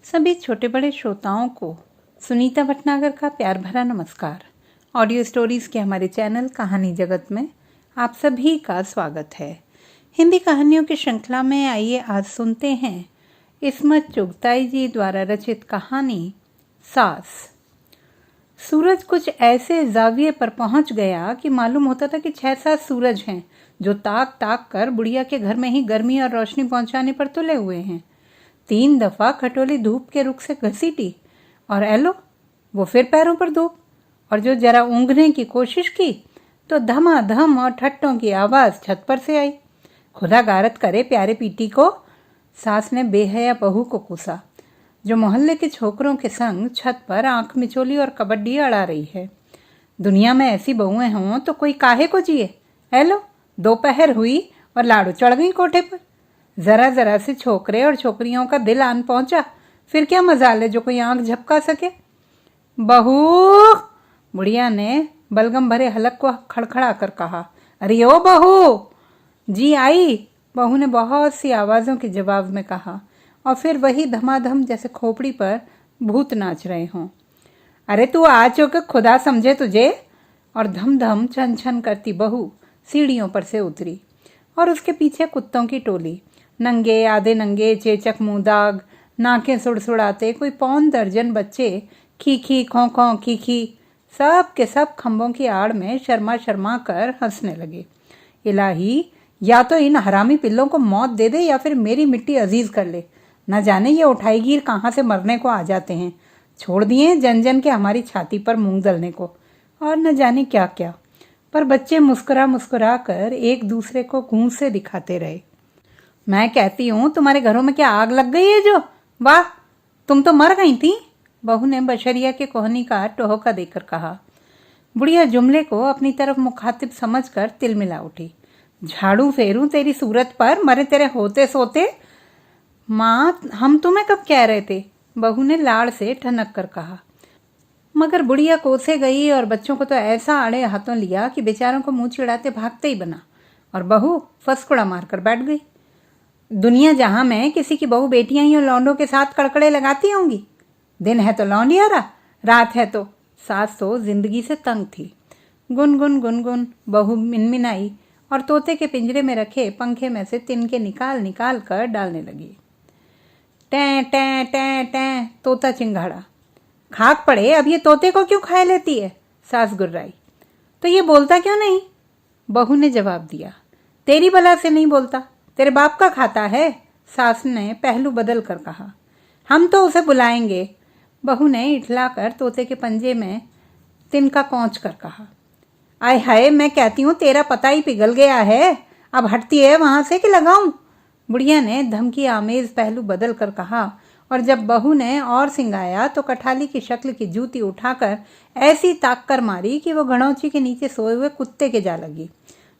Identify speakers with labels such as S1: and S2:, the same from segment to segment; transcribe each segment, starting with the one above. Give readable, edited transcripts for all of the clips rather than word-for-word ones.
S1: सभी छोटे बड़े श्रोताओं को सुनीता भटनागर का प्यार भरा नमस्कार। ऑडियो स्टोरीज़ के हमारे चैनल कहानी जगत में आप सभी का स्वागत है। हिंदी कहानियों की श्रृंखला में आइए आज सुनते हैं इस्मत चुगताई जी द्वारा रचित कहानी सास। सूरज कुछ ऐसे जाविये पर पहुंच गया कि मालूम होता था कि 6-7 सूरज हैं जो ताक ताक कर बुढ़िया के घर में ही गर्मी और रोशनी पहुंचाने पर तुले हुए हैं। 3 दफा खटोली धूप के रुख से घसीटी और एलो वो फिर पैरों पर धूप, और जो जरा ऊँघने की कोशिश की तो धमाधम और ठट्टों की आवाज़ छत पर से आई। खुदा गारत करे प्यारे पीटी को, सास ने बेहया बहू को कोसा जो मोहल्ले के छोकरों के संग छत पर आंख मिचोली और कबड्डी अड़ा रही है। दुनिया में ऐसी बहुएं हों तो कोई काहे को जिए। एलो दोपहर हुई और लाड़ू चढ़ गई कोठे पर। जरा जरा से छोकरे और छोकरियों का दिल आन पहुंचा, फिर क्या मजाल है जो कोई आंख झपका सके। बहू, बुढ़िया ने बलगम भरे हलक को खड़खड़ा कर कहा। अरे ओ बहू। जी आई, बहू ने बहुत सी आवाज़ों के जवाब में कहा, और फिर वही धमाधम जैसे खोपड़ी पर भूत नाच रहे हों। अरे तू आ चुक, खुदा समझे तुझे। और धम धम छन छन करती बहू सीढ़ियों पर से उतरी, और उसके पीछे कुत्तों की टोली, नंगे आधे नंगे, चेचक मुंह दाग, नाकें सुड़सुड़ाते कोई 5 दर्जन बच्चे खी खी खों खों खी खी, सब के सब खंभों की आड़ में शर्मा शर्मा कर हंसने लगे। इलाही, या तो इन हरामी पिल्लों को मौत दे दे या फिर मेरी मिट्टी अजीज कर ले। न जाने ये उठाई गिर कहाँ से मरने को आ जाते हैं। छोड़ दिए जन जन के हमारी छाती पर मूंग दलने को, और न जाने क्या क्या। पर बच्चे मुस्कुरा मुस्कुरा कर एक दूसरे को घूंस से दिखाते रहे। मैं कहती हूँ तुम्हारे घरों में क्या आग लग गई है जो? वाह, तुम तो मर गई थी, बहू ने बशरिया के कोहनी का टोहका देकर कहा। बुढ़िया जुमले को अपनी तरफ मुखातिब समझकर तिलमिला उठी। झाड़ू फेरूं तेरी सूरत पर, मरे तेरे होते सोते। माँ, हम तुम्हें कब कह रहे थे, बहू ने लाड़ से ठनक कर कहा। मगर बुढ़िया कोसे गई और बच्चों को तो ऐसा आड़े हाथों लिया कि बेचारों को मुंह चिढ़ाते भागते ही बना, और बहू फसकुड़ा मारकर बैठ गई। दुनिया जहां में किसी की बहू बेटियां ही लौंडों के साथ कड़कड़े लगाती होंगी। दिन है तो लौंडियारा, रात है तो सास तो जिंदगी से तंग थी। गुनगुन गुनगुन बहू मिनमिनाई और तोते के पिंजरे में रखे पंखे में से तिनके निकाल निकाल कर डालने लगी। टें टें टें टें, तोता चिंगाड़ा। खाक पड़े, अब ये तोते को क्यों खाए लेती है, सास गुर्राई। तो ये बोलता क्यों नहीं, बहू ने जवाब दिया। तेरी बला से नहीं बोलता, तेरे बाप का खाता है, सास ने पहलू बदल कर कहा। हम तो उसे बुलाएंगे, बहू ने इठलाकर तोते के पंजे में तिनका कौंच कर कहा। आय हाय, मैं कहती हूँ तेरा पता ही पिघल गया है, अब हटती है वहां से कि लगाऊं, बुढ़िया ने धमकी आमेज पहलू बदल कर कहा। और जब बहू ने और सिंगाया तो कठाली की शक्ल की जूती उठाकर ऐसी ताक कर मारी कि वो घड़ौची के नीचे सोए हुए कुत्ते के जा लगी,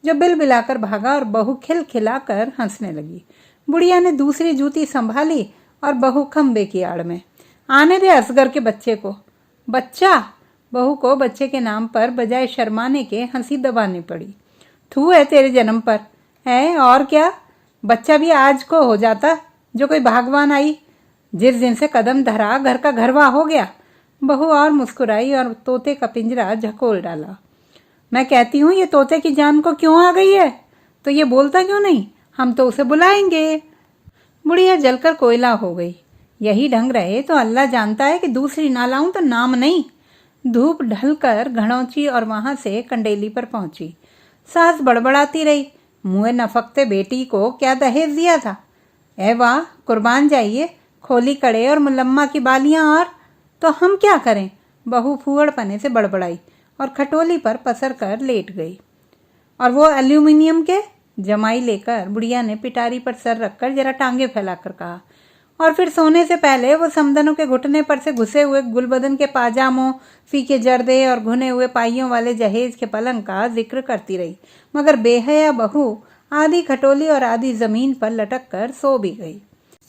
S1: जो बिल बिलाकर भागा और बहू खिलखिलाकर हंसने लगी। बुढ़िया ने दूसरी जूती संभाली और बहू खंबे की आड़ में। आने दे असगर के बच्चे को। बच्चा, बहू को बच्चे के नाम पर बजाय शर्माने के हंसी दबानी पड़ी। थू है तेरे जन्म पर है, और क्या, बच्चा भी आज को हो जाता जो कोई भगवान आई। जिस दिन से कदम धरा घर का घरवा हो गया। बहू और मुस्कुराई और तोते का पिंजरा झकोल डाला। मैं कहती हूँ ये तोते की जान को क्यों आ गई है, तो ये बोलता क्यों नहीं, हम तो उसे बुलाएंगे। बुढ़िया जलकर कोयला हो गई। यही ढंग रहे तो अल्लाह जानता है कि दूसरी ना लाऊं तो नाम नहीं। धूप ढलकर घड़ौची और वहां से कंडेली पर पहुंची। सास बड़बड़ाती रही। मुँह नफकते बेटी को क्या दहेज दिया था। ए वाह, कुर्बान जाइए, खोली कड़े और मुलम्मा की बालियां, और तो हम क्या करें, बहू फूहड़ पने से बड़बड़ाई और खटोली पर पसर कर लेट गई। और वो एल्यूमिनियम के, जमाई लेकर बुढ़िया ने पिटारी पर सर रखकर जरा टांगे फैलाकर कहा। और फिर सोने से पहले वो समदनों के घुटने पर से घुसे हुए गुलबदन के पाजामों, फीके जर्दे और घुने हुए पाइयों वाले जहेज के पलंग का जिक्र करती रही। मगर बेहया बहू आधी खटोली और आधी जमीन पर लटक कर सो भी गई।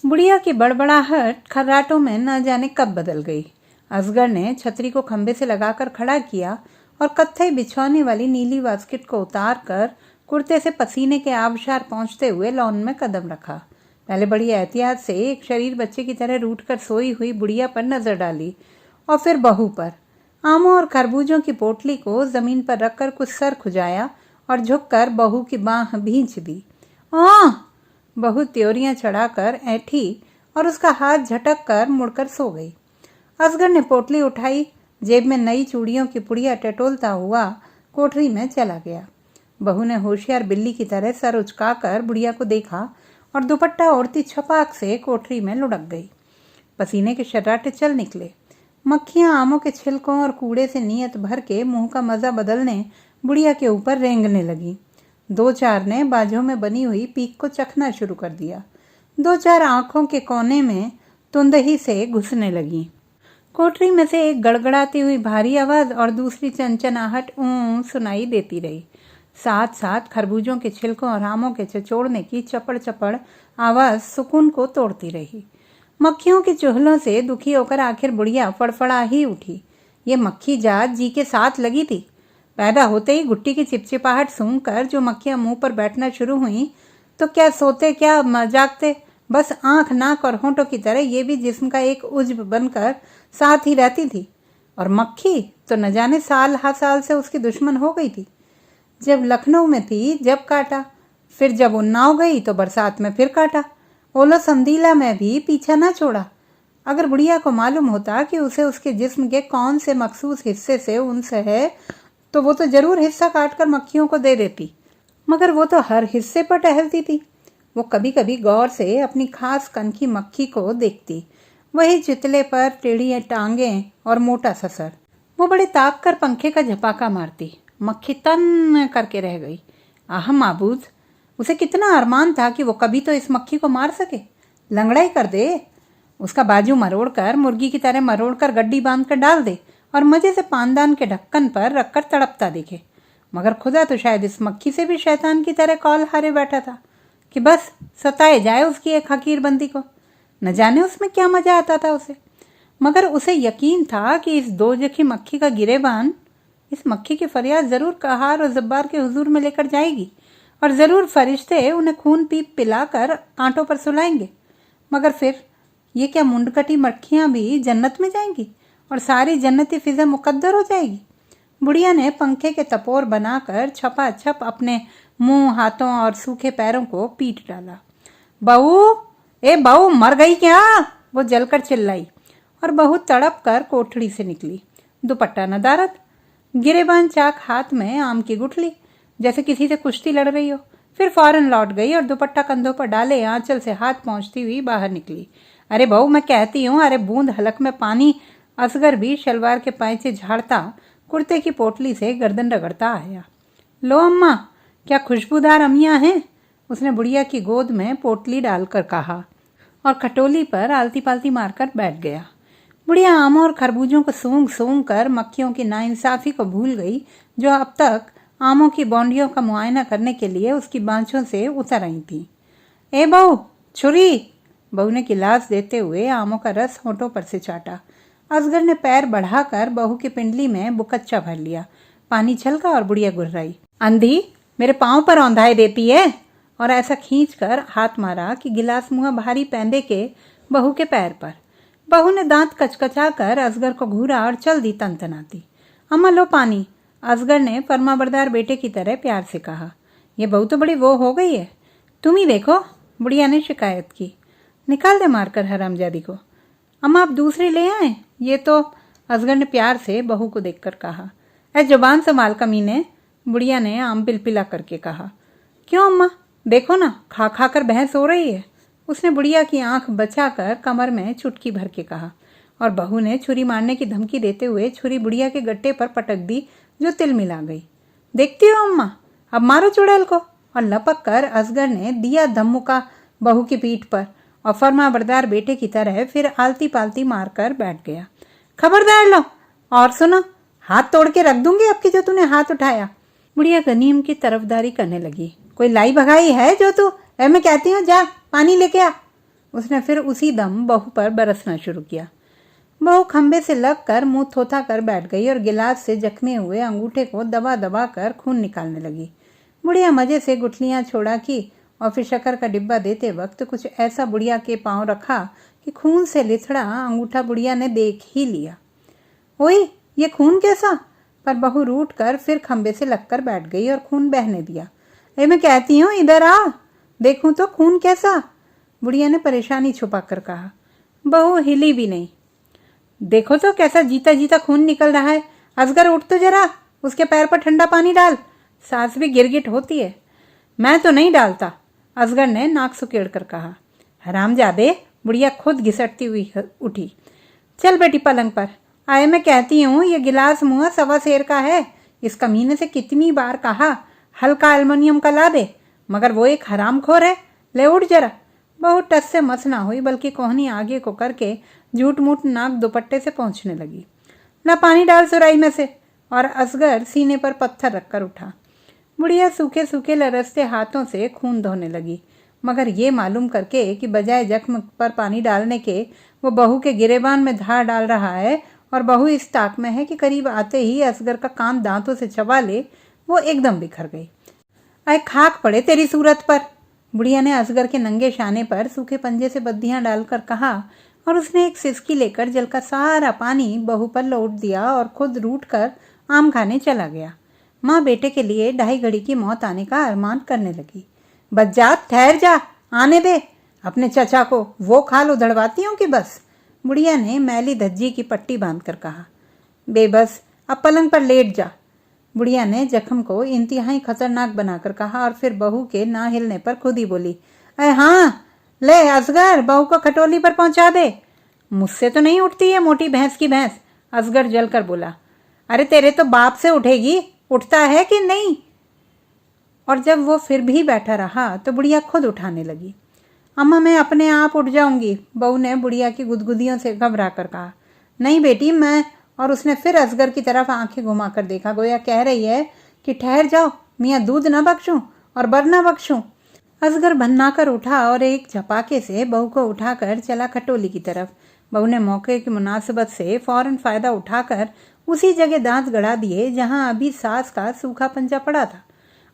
S1: बुढ़िया की बड़बड़ाहट खर्राटों में न जाने कब बदल गई। असगर ने छतरी को खंबे से लगाकर खड़ा किया और कत्थई बिछौने वाली नीली बास्केट को उतार कर कुर्ते से पसीने के आबशार पहुंचते हुए लॉन में कदम रखा। पहले बड़ी एहतियात से एक शरीर बच्चे की तरह रूठ कर सोई हुई बुढ़िया पर नजर डाली और फिर बहू पर। आमों और खरबूजों की पोटली को जमीन पर रखकर कुछ सर खुजाया और झुककर बहू की बाह भींच दी। आह! बहू त्योरियां चढ़ाकर ऐठी और उसका हाथ झटक कर मुड़कर सो गई। असगर ने पोटली उठाई, जेब में नई चूड़ियों की पुड़िया टटोलता हुआ कोठरी में चला गया। बहू ने होशियार बिल्ली की तरह सर उचकाकर बुढ़िया को देखा और दुपट्टा ओढ़ती छपाक से कोठरी में लुढ़क गई। पसीने के शर्राटे चल निकले। मक्खियां आमों के छिलकों और कूड़े से नियत भर के मुंह का मजा बदलने बुढ़िया के ऊपर रेंगने लगी। 2-4 ने बाजों में बनी हुई पीक को चखना शुरू कर दिया। 2-4 आंखों के कोने में तुंदही से घुसने लगी। कोठरी में से एक गड़गड़ाती हुई भारी आवाज और दूसरी चंचनाहट सुनाई देती रही। साथ साथ खरबूजों के छिलकों और आमों के चचोड़ने की चपड़ चपड़ आवाज सुकून को तोड़ती रही। मक्खियों के चूहलों से दुखी होकर आखिर बुढ़िया फड़फड़ा ही उठी। ये मक्खी जात जी के साथ लगी थी। पैदा होते ही गुट्टी की चिपचिपाहट सूंघकर जो मक्खियां मुंह पर बैठना शुरू हुई तो क्या सोते क्या जागते, बस आंख नाक और होंठों की तरह ये भी जिस्म का एक उज्व बनकर साथ ही रहती थी। और मक्खी तो न जाने साल हा साल से उसकी दुश्मन हो गई थी। जब लखनऊ में थी जब काटा, फिर जब उन्नाव गई तो बरसात में फिर काटा, ओलो संदीला में भी पीछा न छोड़ा। अगर बुढ़िया को मालूम होता कि उसे उसके जिस्म के कौन से मखसूस हिस्से से उनसे है तो वो तो जरूर हिस्सा काटकर मक्खियों को दे देती, मगर वो तो हर हिस्से पर टहलती थी। वो कभी कभी गौर से अपनी खास कनखी मक्खी को देखती, वही चितले पर टेढ़ी टांगें और मोटा ससर। वो बड़े ताक कर पंखे का झपाका मारती। मक्खी तन करके रह गई। आह माबूद, उसे कितना अरमान था कि वो कभी तो इस मक्खी को मार सके, लंगड़ाई कर दे, उसका बाजू मरोड़ कर मुर्गी की तरह मरोड़ कर गड्डी बांध कर डाल दे और मजे से पानदान के ढक्कन पर रखकर तड़पता दिखे। मगर खुदा तो शायद इस मक्खी से भी शैतान की तरह कौल हारे बैठा था कि बस सताए जाए उसकी एक हकीर बंदी को। न जाने उसमें क्या मजा आता था उसे, मगर उसे यकीन था कि इस दोजखी मक्खी का गिरेबान इस मक्खी की फरियाद जरूर कहार और जब्बार के हुजूर में लेकर जाएगी और जरूर फरिश्ते उन्हें खून पीप पिलाकर कांटों पर सुलाएंगे। मगर फिर ये क्या मुंडकटी मक्खियां भी जन्नत में जाएंगी और सारी जन्नती फिजा मुकद्दर हो जाएगी। बुढ़िया ने पंखे के तपोर बनाकर छपाछप अपने मुंह, हाथों और सूखे पैरों को पीट डाला। बहू, ए बहू, मर गई क्या? वो जलकर चिल्लाई और बहू तड़प कर कोठड़ी से निकली। दुपट्टा नदारत, गिरेबान चाक हाथ में, आम की गुठली, जैसे किसी से कुश्ती लड़ रही हो। फिर फौरन लौट गई और दुपट्टा कंधों पर डाले आंचल से हाथ पहुंचती हुई बाहर निकली। अरे बहू, मैं कहती हूँ, अरे बूंद हलक में पानी। असगर भी शलवार के पायचे झाड़ता कुर्ते की पोटली से गर्दन रगड़ता आया। लो अम्मा, क्या खुशबूदार अमियाँ हैं? उसने बुढ़िया की गोद में पोटली डालकर कहा और खटोली पर आलती पालती मारकर बैठ गया। बुढ़िया आमों और खरबूजों को सूंघ सूंघ कर मक्खियों की नाइंसाफी को भूल गई जो अब तक आमों की बौंडियों का मुआयना करने के लिए उसकी बाँछों से उतर आई थी। ए बहू, छुरी! बहू ने गिलास देते हुए आमों का रस होठों पर से चाटा। असगर ने पैर बढ़ाकर बहू की पिंडली में बुकच्चा भर लिया। पानी छलका और बुढ़िया गुर्राई। अंधी, मेरे पाँव पर औंधाए देती है, और ऐसा खींचकर हाथ मारा कि गिलास मुँह भारी पैंदे के बहू के पैर पर। बहू ने दांत कचकचा कर असगर को घूरा और चल दी तनतनाती। अम्मा लो पानी, असगर ने फरमाबरदार बेटे की तरह प्यार से कहा। ये बहू तो बड़ी वो हो गई है, तुम ही देखो, बुढ़िया ने शिकायत की। निकाल दे मारकर हरामजादी को। अम्मा आप दूसरी ले आए, ये तो, असगर ने प्यार से बहू को देखकर कहा। ऐ जुबान संभाल कमीने, बुढ़िया ने आम पिलपिला करके कहा। क्यों अम्मा, देखो ना, खा खा कर भैंस हो रही है, उसने बुढ़िया की आंख बचाकर कमर में चुटकी भर के कहा। और बहू ने छुरी मारने की धमकी देते हुए छुरी बुढ़िया के गट्टे पर पटक दी जो तिल मिला गई। देखती हो अम्मा, अब मारो चुड़ैल को। और लपक कर असगर ने दिया धम्मुका बहू की पीठ पर और फरमाबरदार बेटे की तरह फिर आलती पालती मारकर बैठ गया। खबरदार लो, और सुनो, हाथ तोड़ के रख दूंगी आपकी जो तूने हाथ उठाया। बुढ़िया गनीम की तरफदारी करने लगी। कोई लाई भगाई है जो तू? मैं कहती हूँ जा पानी लेके आ। उसने फिर उसी दम बहू पर बरसना शुरू किया। बहू खंबे से लग कर मुंह थोथा कर बैठ गई और गिलास से जख्मे हुए अंगूठे को दबा दबा कर खून निकालने लगी। बुढ़िया मजे से गुठलियां छोड़ा की और फिर शक्कर का डिब्बा देते वक्त कुछ ऐसा बुढ़िया के पांव रखा कि खून से लिथड़ा अंगूठा बुढ़िया ने देख ही लिया। ओए, ये खून कैसा? पर बहू रूठ कर फिर खंबे से लगकर बैठ गई और खून बहने दिया। अरे मैं कहती हूँ, इधर आ, देखूं तो खून कैसा? बुढ़िया ने परेशानी छुपा कर कहा। बहू हिली भी नहीं। देखो तो कैसा जीता जीता खून निकल रहा है। असगर उठ तो जरा, उसके पैर पर ठंडा पानी डाल, सांस भी गिरगिट होती है। मैं तो नहीं डालता, असगर ने नाक सुकेड़ कर कहा। हरामजादे, बुढ़िया खुद घिसटती हुई उठी। चल बेटी पलंग पर। आए मैं कहती हूँ, ये गिलास मुँह 1.25 सेर का है। इस कमीने से कितनी बार कहा हल्का एल्युमिनियम का ला दे, मगर वो एक हरामखोर है। ले उठ जरा। बहुत टस से मस ना हुई, बल्कि कोहनी आगे को करके झूठ मूठ नाक दुपट्टे से पहुंचने लगी। ला पानी डाल सुराई में से। और असगर सीने पर पत्थर रखकर उठा। बुढ़िया सूखे सूखे लरसते हाथों से खून धोने लगी, मगर ये मालूम करके कि बजाय जख्म पर पानी डालने के वो बहू के गिरेबान में धार डाल रहा है और बहू इस ताक में है कि करीब आते ही असगर का कान दांतों से चबा ले, वो एकदम बिखर गई। अरे खाक पड़े तेरी सूरत पर, बुढ़िया ने असगर के नंगे शाने पर सूखे पंजे से बद्दियां डालकर कहा और उसने एक सिसकी लेकर जल का सारा पानी बहू पर लौट दिया और खुद रूठ कर आम खाने चला गया। माँ बेटे के लिए 2.5 घड़ी की मौत आने का अरमान करने लगी। बज्जात, ठहर जा, आने दे अपने चचा को, वो खाल उधड़वाती हूँ कि बस, बुढ़िया ने मैली धज्जी की पट्टी बांधकर कहा। बेबस, अब पलंग पर लेट जा, बुढ़िया ने जख्म को इंतहाई खतरनाक बनाकर कहा और फिर बहू के ना हिलने पर खुद ही बोली। अरे हाँ, ले असगर, बहू को खटोली पर पहुंचा दे। मुझसे तो नहीं उठती है मोटी भैंस की भैंस, असगर जलकर बोला। अरे तेरे तो बाप से उठेगी, उठता है कि नहीं? और जब वो फिर भी बैठा रहा तो बुढ़िया खुद उठाने लगी। अम्मा मैं अपने आप उठ जाऊंगी, बहू ने बुढ़िया की गुदगुदियों से घबरा कर कहा। नहीं बेटी, मैं। और उसने फिर असगर की तरफ आंखें घुमाकर देखा, गोया कह रही है कि ठहर जाओ, मियाँ दूध न बख्शूं और बर न बख्शूं। असगर भन्ना कर उठा और एक झपाके से बहू को उठाकर चला खटोली की तरफ। बहू ने मौके की मुनासिबत से फौरन फायदा उठाकर उसी जगह दांत गड़ा दिए जहां अभी सास का सूखा पंजा पड़ा था,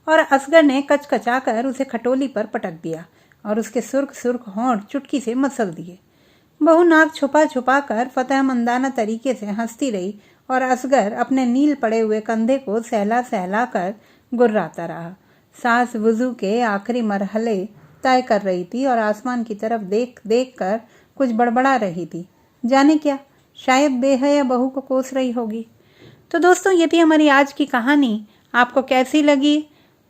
S1: और असगर ने कचकचा कर उसे खटोली पर पटक दिया और उसके सुर्ख सुर्ख होंठ चुटकी से मसल दिए। बहू नाक छुपा छुपा कर फतेहमंदाना तरीके से हंसती रही और असगर अपने नील पड़े हुए कंधे को सहला सहला कर गुर्राता रहा। सास वुजू के आखिरी मरहले तय कर रही थी और आसमान की तरफ देख देख कर कुछ बड़बड़ा रही थी। जाने क्या, शायद बेहया बहू को कोस रही होगी। तो दोस्तों, ये थी हमारी आज की कहानी। आपको कैसी लगी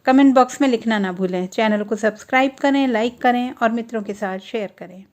S1: कमेंट बॉक्स में लिखना ना भूलें। चैनल को सब्सक्राइब करें, लाइक करें और मित्रों के साथ शेयर करें।